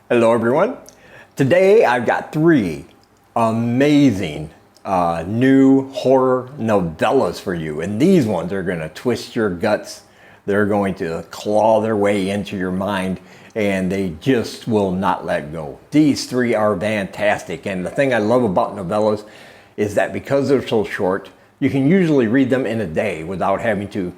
Hello everyone. Today I've got three amazing new horror novellas for you, and these ones are going to twist your guts. They're going to claw their way into your mind, and they just will not let go. These three are fantastic, and the thing I love about novellas is that because they're so short, you can usually read them in a day without having to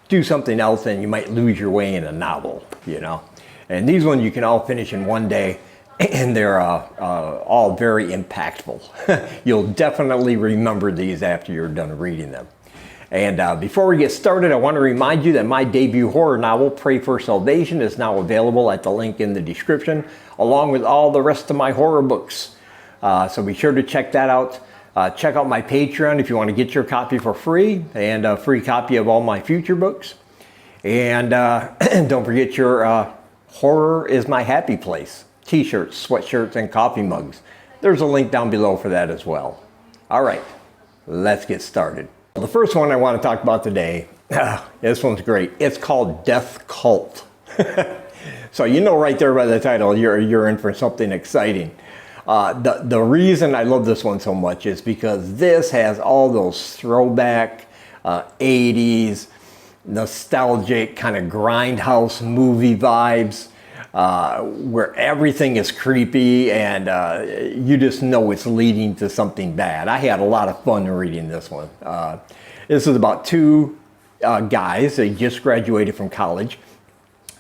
do something else, and you might lose your way in a novel, you know. And these ones you can all finish in one day, and they're all very impactful. You'll definitely remember these after you're done reading them. And before we get started, I want to remind you that my debut horror novel, Pray for Salvation, is now available at the link in the description, along with all the rest of my horror books. So be sure to check that out. Check out my Patreon if you want to get your copy for free, and a free copy of all my future books. And don't forget your Horror is My Happy Place t-shirts, sweatshirts, and coffee mugs. There's a link down below for that as well. All right, let's get started. The first one I want to talk about today, this one's great. It's called Death Cult. So you know right there by the title, you're in for something exciting. The reason I love this one so much is because this has all those throwback 80s, nostalgic kind of grindhouse movie vibes, where everything is creepy and you just know it's leading to something bad. I had a lot of fun reading this one. This is about two guys. They just graduated from college,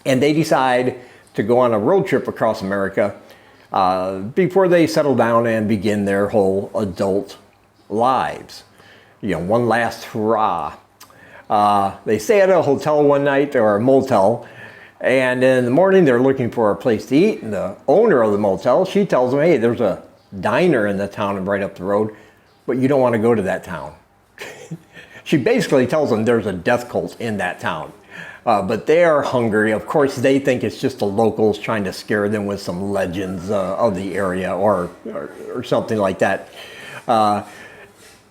and they decide to go on a road trip across America before they settle down and begin their whole adult lives. You know, one last hurrah. They stay at a hotel one night, or a motel, and in the morning they're looking for a place to eat, and the owner of the motel, she tells them, hey, there's a diner in the town right up the road, but you don't want to go to that town. She basically tells them there's a death cult in that town, but they are hungry. Of course, they think it's just the locals trying to scare them with some legends of the area or something like that.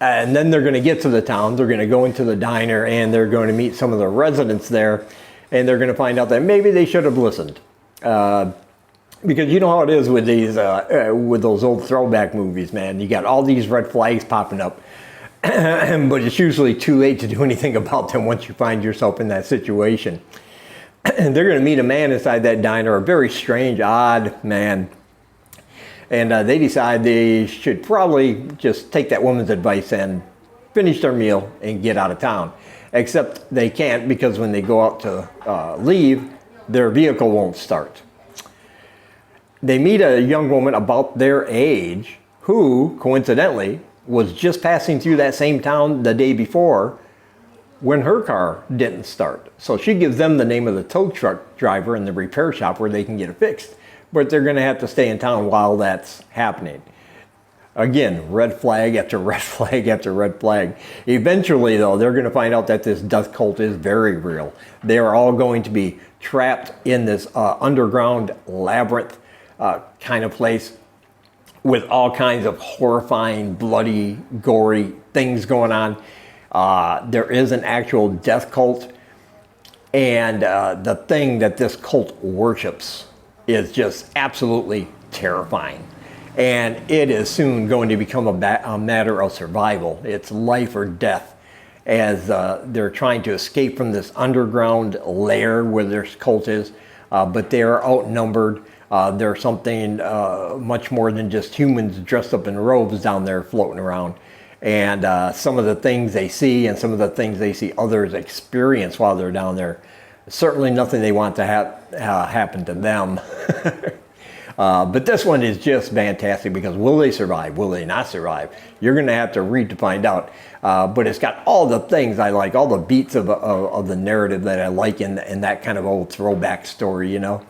And then they're going to get to the town, they're going to go into the diner, and they're going to meet some of the residents there, and they're going to find out that maybe they should have listened. Because you know how it is with these, with those old throwback movies, man. You got all these red flags popping up, but it's usually too late to do anything about them once you find yourself in that situation. And they're going to meet a man inside that diner, a very strange, odd man. And they decide they should probably just take that woman's advice and finish their meal and get out of town. Except they can't, because when they go out to leave, their vehicle won't start. They meet a young woman about their age who, coincidentally, was just passing through that same town the day before when her car didn't start. So she gives them the name of the tow truck driver in the repair shop where they can get it fixed. But they're going to have to stay in town while that's happening. Again, red flag after red flag after red flag. Eventually, though, they're going to find out that this death cult is very real. They are all going to be trapped in this underground labyrinth kind of place with all kinds of horrifying, bloody, gory things going on. There is an actual death cult, and the thing that this cult worships is just absolutely terrifying. And it is soon going to become a matter of survival. It's life or death, as they're trying to escape from this underground lair where their cult is, but they are outnumbered. There's something much more than just humans dressed up in robes down there floating around. And some of the things they see and some of the things they see others experience while they're down there, certainly nothing they want to happen to them. But this one is just fantastic, because will they survive? Will they not survive? You're going to have to read to find out. But it's got all the things I like, all the beats of the narrative that I like in that kind of old throwback story, you know.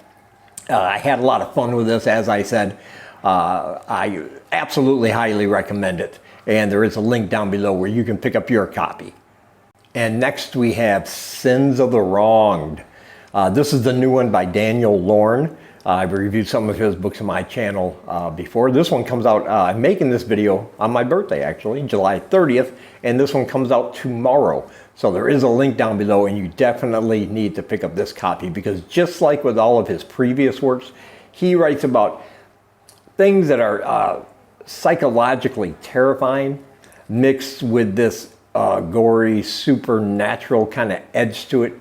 I had a lot of fun with this, as I said. I absolutely highly recommend it. And there is a link down below where you can pick up your copy. And next we have Sins of the Wronged. This is the new one by Daniel Lorne. I've reviewed some of his books on my channel before. This one comes out, I'm making this video on my birthday actually, July 30th, and this one comes out tomorrow. So there is a link down below, and you definitely need to pick up this copy, because just like with all of his previous works, he writes about things that are psychologically terrifying, mixed with this gory, supernatural kind of edge to it.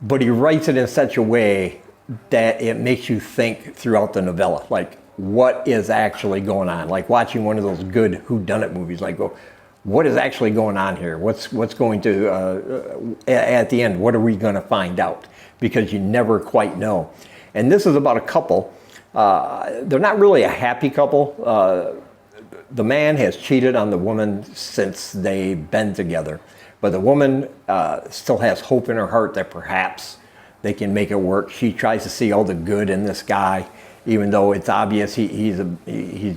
But he writes it in such a way that it makes you think throughout the novella, like what is actually going on? Like watching one of those good whodunit movies, like, well, what is actually going on here? What's going to, at the end, what are we going to find out? Because you never quite know. And this is about a couple. They're not really a happy couple. The man has cheated on the woman since they've been together. But the woman still has hope in her heart that perhaps they can make it work. She tries to see all the good in this guy, even though it's obvious he's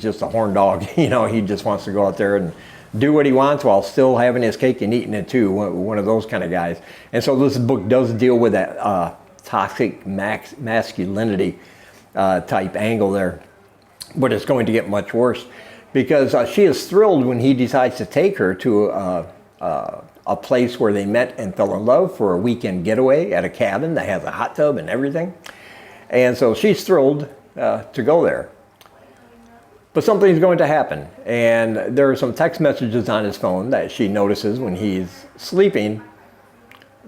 just a horn dog. You know, he just wants to go out there and do what he wants while still having his cake and eating it too. One of those kind of guys. And so this book does deal with that toxic masculinity type angle there. But it's going to get much worse, because she is thrilled when he decides to take her to a place where they met and fell in love for a weekend getaway at a cabin that has a hot tub and everything. And so she's thrilled to go there. But something's going to happen. And there are some text messages on his phone that she notices when he's sleeping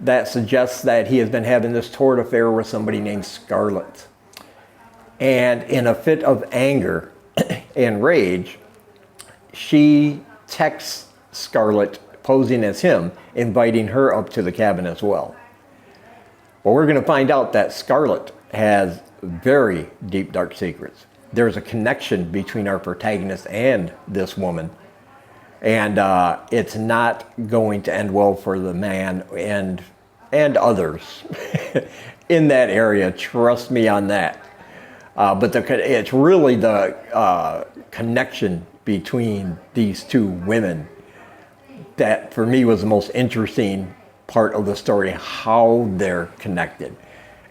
that suggests that he has been having this torrid affair with somebody named Scarlett. And in a fit of anger and rage, she texts Scarlett, posing as him, inviting her up to the cabin as well. Well, we're going to find out that Scarlett has very deep, dark secrets. There's a connection between our protagonist and this woman. And it's not going to end well for the man and others in that area. Trust me on that. But it's really the connection between these two women that for me was the most interesting part of the story, how they're connected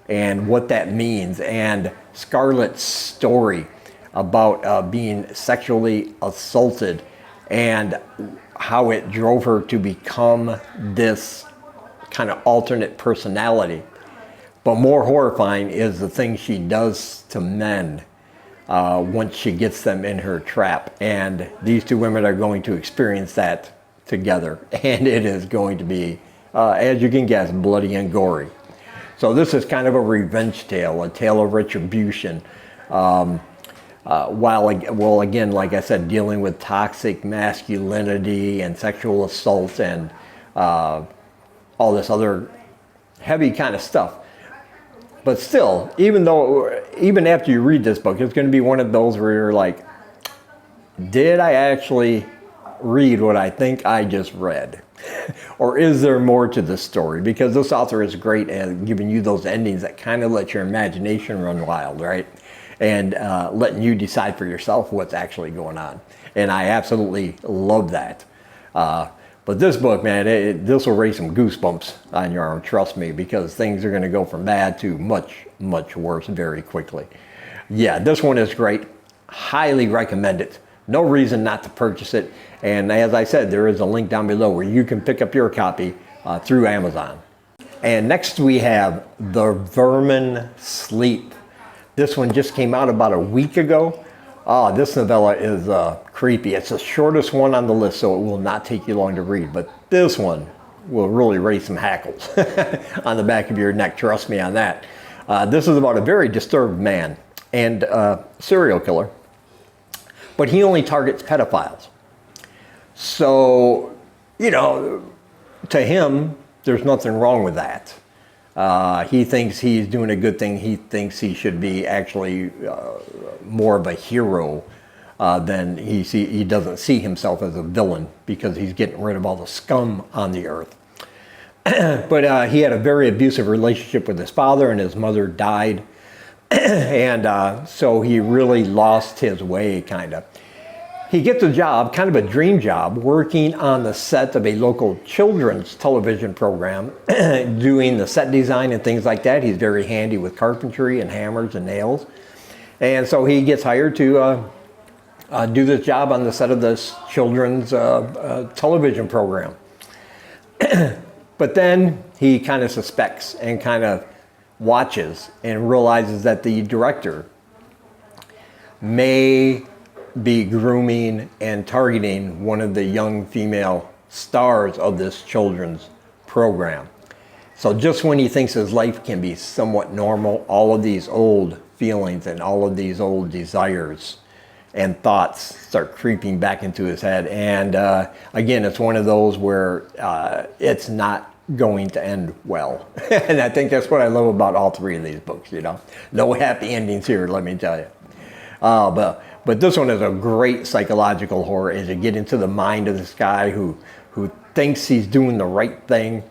and what that means. And Scarlett's story about being sexually assaulted and how it drove her to become this kind of alternate personality. But more horrifying is the thing she does to men once she gets them in her trap. And these two women are going to experience that together. And it is going to be, as you can guess, bloody and gory. So this is kind of a revenge tale, a tale of retribution. Well, again, like I said, dealing with toxic masculinity and sexual assault and all this other heavy kind of stuff. But still, even after you read this book, it's going to be one of those where you're like, did I actually read what I think I just read? Or is there more to this story? Because this author is great at giving you those endings that kind of let your imagination run wild, right? And letting you decide for yourself what's actually going on. And I absolutely love that. But this book, man, this will raise some goosebumps on your arm, trust me, because things are going to go from bad to much, much worse very quickly. Yeah, this one is great. Highly recommend it. No reason not to purchase it. And as I said, there is a link down below where you can pick up your copy through Amazon. And next we have The Verman Sleep. This one just came out about a week ago. This novella is creepy. It's the shortest one on the list, so it will not take you long to read. But this one will really raise some hackles on the back of your neck. Trust me on that. This is about a very disturbed man and serial killer. But he only targets pedophiles. So, you know, to him, there's nothing wrong with that. He thinks he's doing a good thing. He thinks he should be actually more of a hero than he doesn't see himself as a villain because he's getting rid of all the scum on the earth. But he had a very abusive relationship with his father, and his mother died. And so he really lost his way, kind of. He gets a job, kind of a dream job, working on the set of a local children's television program, doing the set design and things like that. He's very handy with carpentry and hammers and nails. And so he gets hired to do this job on the set of this children's television program. But then he kind of suspects and kind of watches and realizes that the director may be grooming and targeting one of the young female stars of this children's program. So just when he thinks his life can be somewhat normal, all of these old feelings and all of these old desires and thoughts start creeping back into his head. And again, it's one of those where it's not going to end well. And I think that's what I love about all three of these books, you know. No happy endings here, let me tell you. But this one is a great psychological horror as you get into the mind of this guy who thinks he's doing the right thing.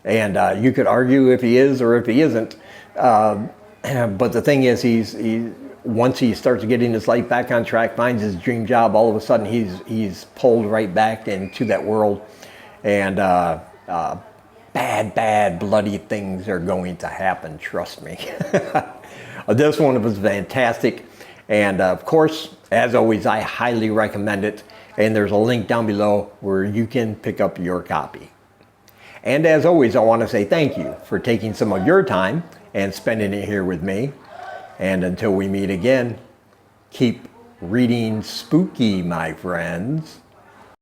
And you could argue if he is or if he isn't. But the thing is, once he starts getting his life back on track, finds his dream job, all of a sudden he's pulled right back into that world. And bad, bloody things are going to happen, trust me. This one was fantastic. And of course, as always, I highly recommend it. And there's a link down below where you can pick up your copy. And as always, I want to say thank you for taking some of your time and spending it here with me. And until we meet again, keep reading spooky, my friends.